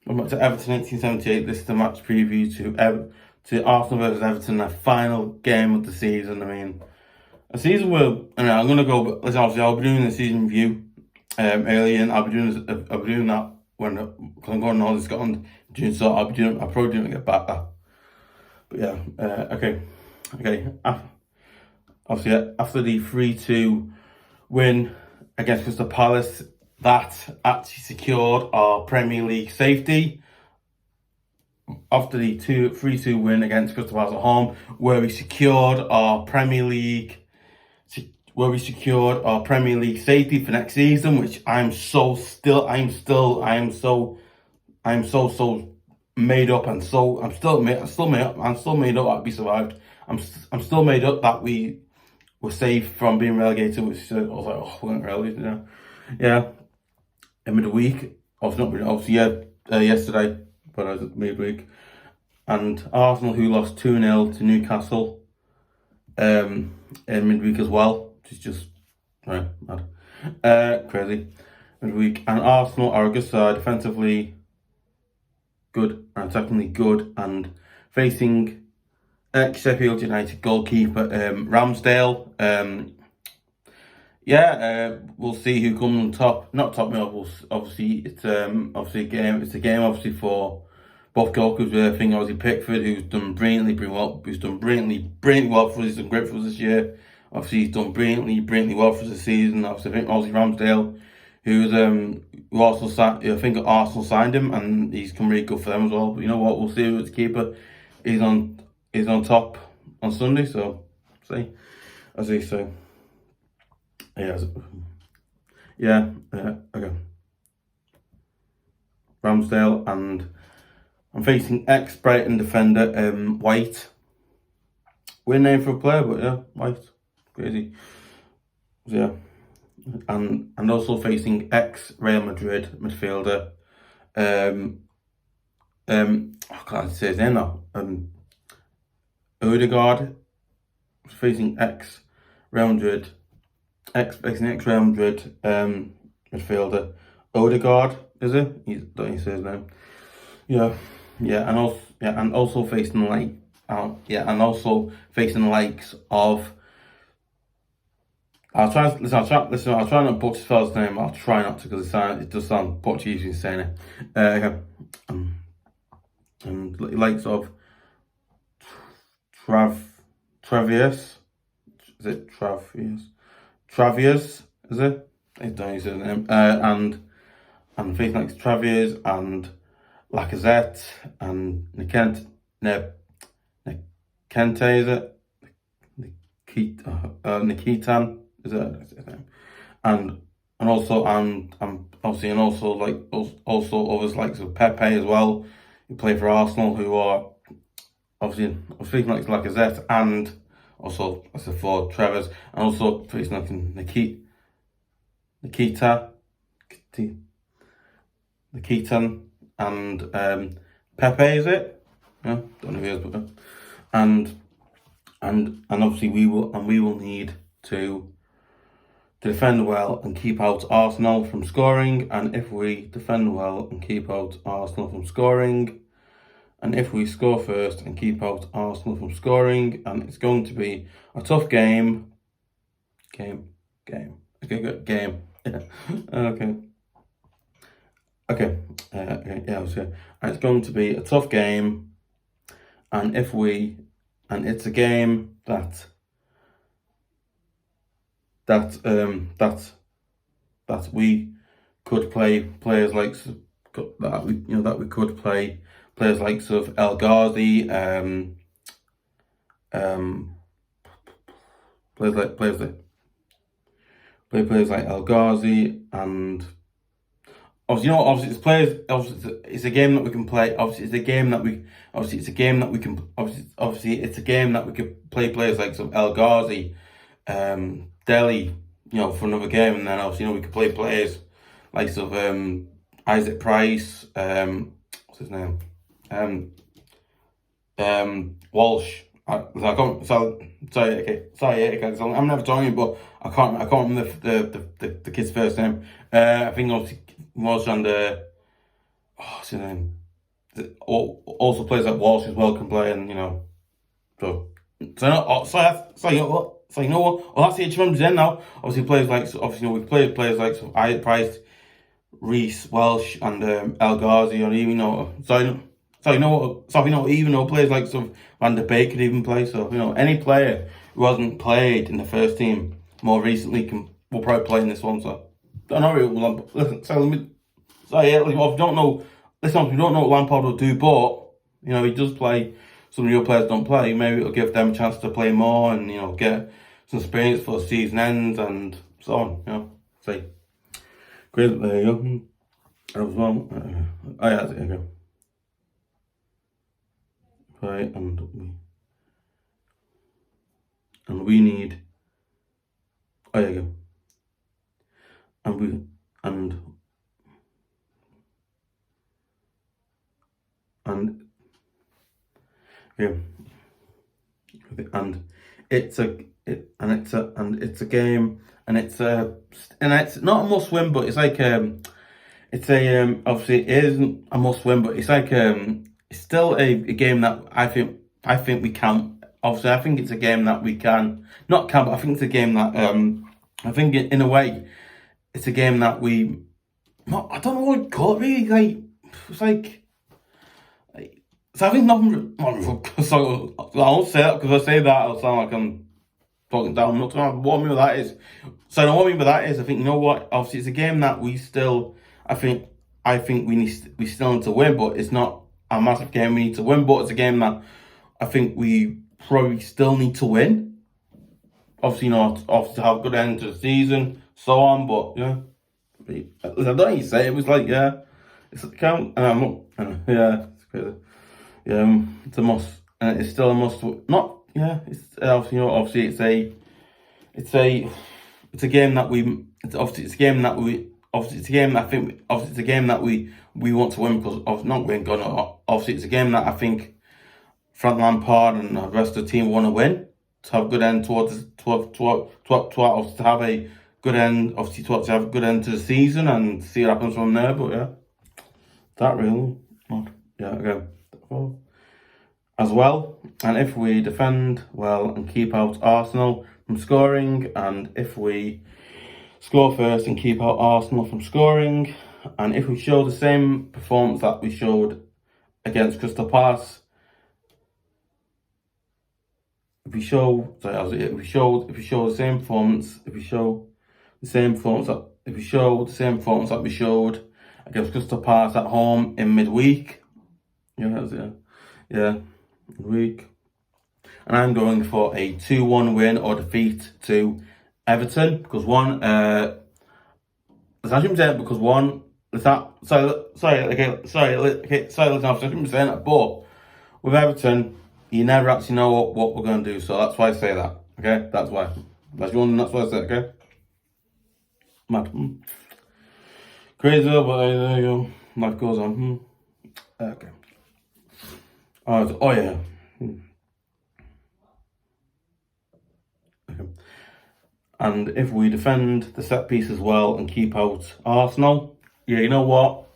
Welcome back to Everton 1878. This is the match preview to Arsenal versus Everton, the final game of the season. I mean, a season where I'm going to go. Listen, obviously, I'll be doing the season review early, and I'll be doing that when because I'm going on holiday to Scotland in June. So I'll probably doing it get back. But yeah, okay. Obviously, after the 3-2 win against Crystal Palace, that actually secured our Premier League safety. After the 3-2 win against Crystal Palace at home, where we secured our Premier League safety for next season, which I'm so made up, and I'm still made up that we survived. I'm still made up that we were safe from being relegated, which I was like, oh, we weren't relegated now. Yeah. In midweek, yesterday, but I was at midweek, and Arsenal, who lost 2-0 to Newcastle in midweek as well, which is just mad, crazy. Midweek, and Arsenal are a good side, defensively good and attackingly good, and facing Ex Sheffield Utd goalkeeper Ramsdale. We'll see who comes on top. Not top me up. Obviously, it's a game. It's a game obviously for both goalkeepers. I think obviously Pickford, who's done brilliantly well for us. He's done great for us this year. Obviously, he's done brilliantly well for us this season. Obviously, I think Ramsdale, who also signed. I think Arsenal signed him, and he's come really good for them as well. But you know what? We'll see who the keeper. He's on top on Sunday. So see, so. Okay. Ramsdale, and I'm facing Ex Brighton defender White. Weird name for a player, but yeah, White, crazy. So, yeah, and also facing Ex Real Madrid midfielder. I can't say his name now. Odegaard, facing Ex Real Madrid. Ex Real Madrid midfielder Odegaard, is it? Don't you say his name? And also facing the likes of. I'll try not to butcher this fella's name. I'll try not to, because it does sound Portuguese when you're saying it. And likes of Tavares. Is it Tavares, is it? I don't use his name. And facing like Tavares and Lacazette and Nketian, is it? Nketian, is that his name? And also others like Pepe as well, who play for Arsenal, who are obviously speaking like Lacazette, and also as a forward, Travers, and also facing like Nketian and Pepe, is it? Yeah, don't know who he is, but and obviously we will need to defend well and keep out Arsenal from scoring. And if we defend well and keep out Arsenal from scoring, and if we score first and keep out Arsenal from scoring, and it's going to be a tough game. Okay, good game. Okay. And it's going to be a tough game, and it's a game that we could play players like that we could play players like sort of El Ghazi, players like El Ghazi, and obviously it's players. Obviously, it's a game that we can play. It's a game that we could play players like some El Ghazi, Delhi, for another game, and then obviously we could play players like sort of Isaac Price, what's his name? Walsh. I'm never telling you, but I can't remember the kid's first name. I think obviously Walsh and what's his name? Also players like Walsh as well can play, and so you know what? So you know what? Well, that's the HMM's in now. Obviously, players like we've played players like Hyatt Price, Reece, Welsh, and El Ghazi, or even players like Van der Beek could even play. So any player who hasn't played in the first team more recently will probably play in this one. So I don't know. Listen, if you don't know, listen, we don't know what Lampard will do, but he does play. Some of your players don't play. Maybe it'll give them a chance to play more and get some experience for the season ends and so on. So great, there you go. As well, there you go. Right, and we need. There you go. And yeah, and it's a game, and it's not a must win, but it's like obviously it isn't a must win, but it's like it's still a game that I think we can. Obviously, I think it's a game that we can not can, but I think it's a game that I think in a way it's a game that we. I don't know what to call it really. Like it's like. So I think nothing. So I won't say that, because I say that I'll sound like I'm talking down. I'm not talking about what I mean by that is. So what I mean by that is, I think what. Obviously, it's a game that we still. I think we still need to win, but it's not a massive game we need to win. But it's a game that I think we probably still need to win. Obviously, obviously to have a good end to the season, so on. But I don't know. You say it was like it's a count, and I'm not. It's crazy. It's a must, and it's still a must. Not, it's obviously it's a game that we. It's a game that we want to win, because of not win. Obviously, it's a game that I think Frank Lampard and the rest of the team want to win, to have a good end to have a good end. Obviously, to have a good end to the season and see what happens from there. But that really, again. As well, and if we defend well and keep out Arsenal from scoring, and if we score first and keep out Arsenal from scoring, and if we show the same performance that we showed against Crystal Palace, if we show the same performance that we showed against Crystal Palace at home in midweek. Week. And I'm going for a 2-1 win or defeat to Everton, because one, it's actually saying because one, is that, sorry, but with Everton, you never actually know what we're going to do, so that's why I say that, okay? That's why. That's why I say it, okay? Mad. Crazy, but there you go. Life goes on. Okay. Okay. And if we defend the set piece as well and keep out Arsenal, you know what?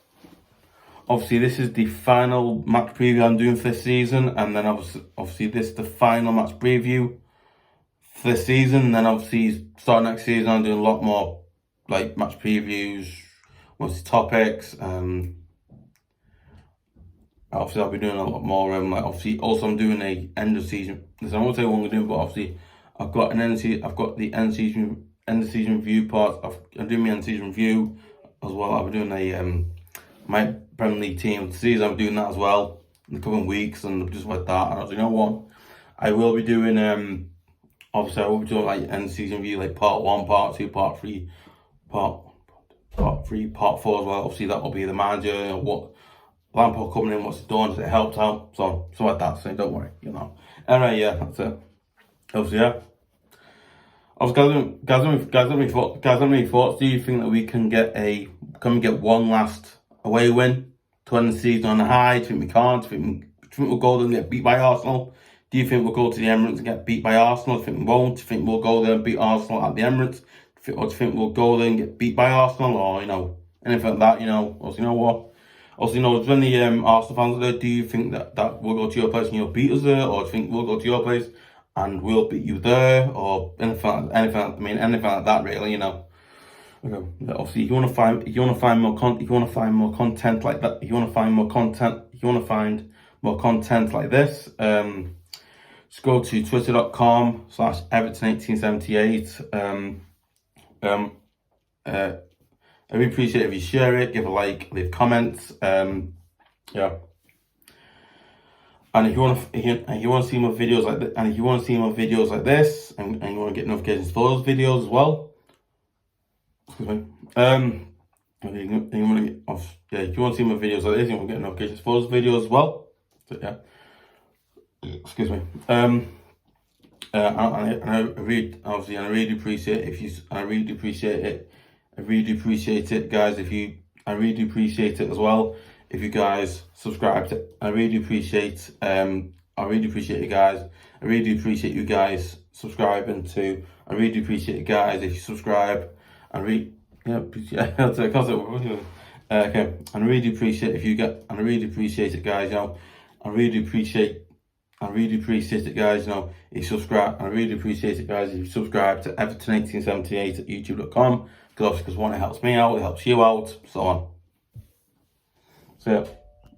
Obviously, this is the final match preview I'm doing for this season, and then obviously this is the final match preview for this season. And then obviously starting next season, I'm doing a lot more like match previews, multi topics. Obviously, I'll be doing a lot more. Obviously, also I'm doing a end of season. I won't say what I'm doing, but obviously, I've got the end of season review part. I'm doing my end of season review as well. I'll be doing my Premier League team of the season. I'm doing that as well in the coming weeks, and just like that. And you know what, I will be doing obviously I will be doing like end of season review, like part 1, part 2, part 3, part 4 as well. Obviously, that will be the manager, what Lampard coming in, what's he done, has it helped out, so like that, so don't worry, Anyway, that's it. Obviously, guys, let me thoughts. Do you think that we can get one last away win to end the season on a high? Do you think we can't? Do you think we'll go there and get beat by Arsenal? Do you think we'll go to the Emirates and get beat by Arsenal? Do you think we won't? Do you think we'll go there and beat Arsenal at the Emirates? Or do you think we'll go there and get beat by Arsenal, or anything like that? Or you know what? Also, you know, there's many Arsenal fans out there. Do you think that we'll go to your place and you'll beat us there, or do you think we'll go to your place and we'll beat you there, or anything like that, really? You know. Okay. Obviously, if you want to find more content like that, if you want to find more content like this, just go to twitter.com/Everton1878. I really appreciate it if you share it, give a like, leave comments. Yeah. And if you want to see more videos like this, and you want to get notifications for those videos as well. Excuse me. If you want to see more videos like this, you want to get notifications for those videos as well. So, yeah. Excuse me. I really appreciate it, guys. I really do appreciate it as well. If you guys subscribe to, I really appreciate you guys. I really appreciate you guys subscribing to. I really appreciate it, guys. If you subscribe, okay. I really appreciate if you get. I really appreciate it, guys. You know, I really appreciate it, guys. You know, if you subscribe, I really appreciate it, guys. If you subscribe to Everton1878 at youtube.com, because one, it helps me out, it helps you out, so on. So yeah.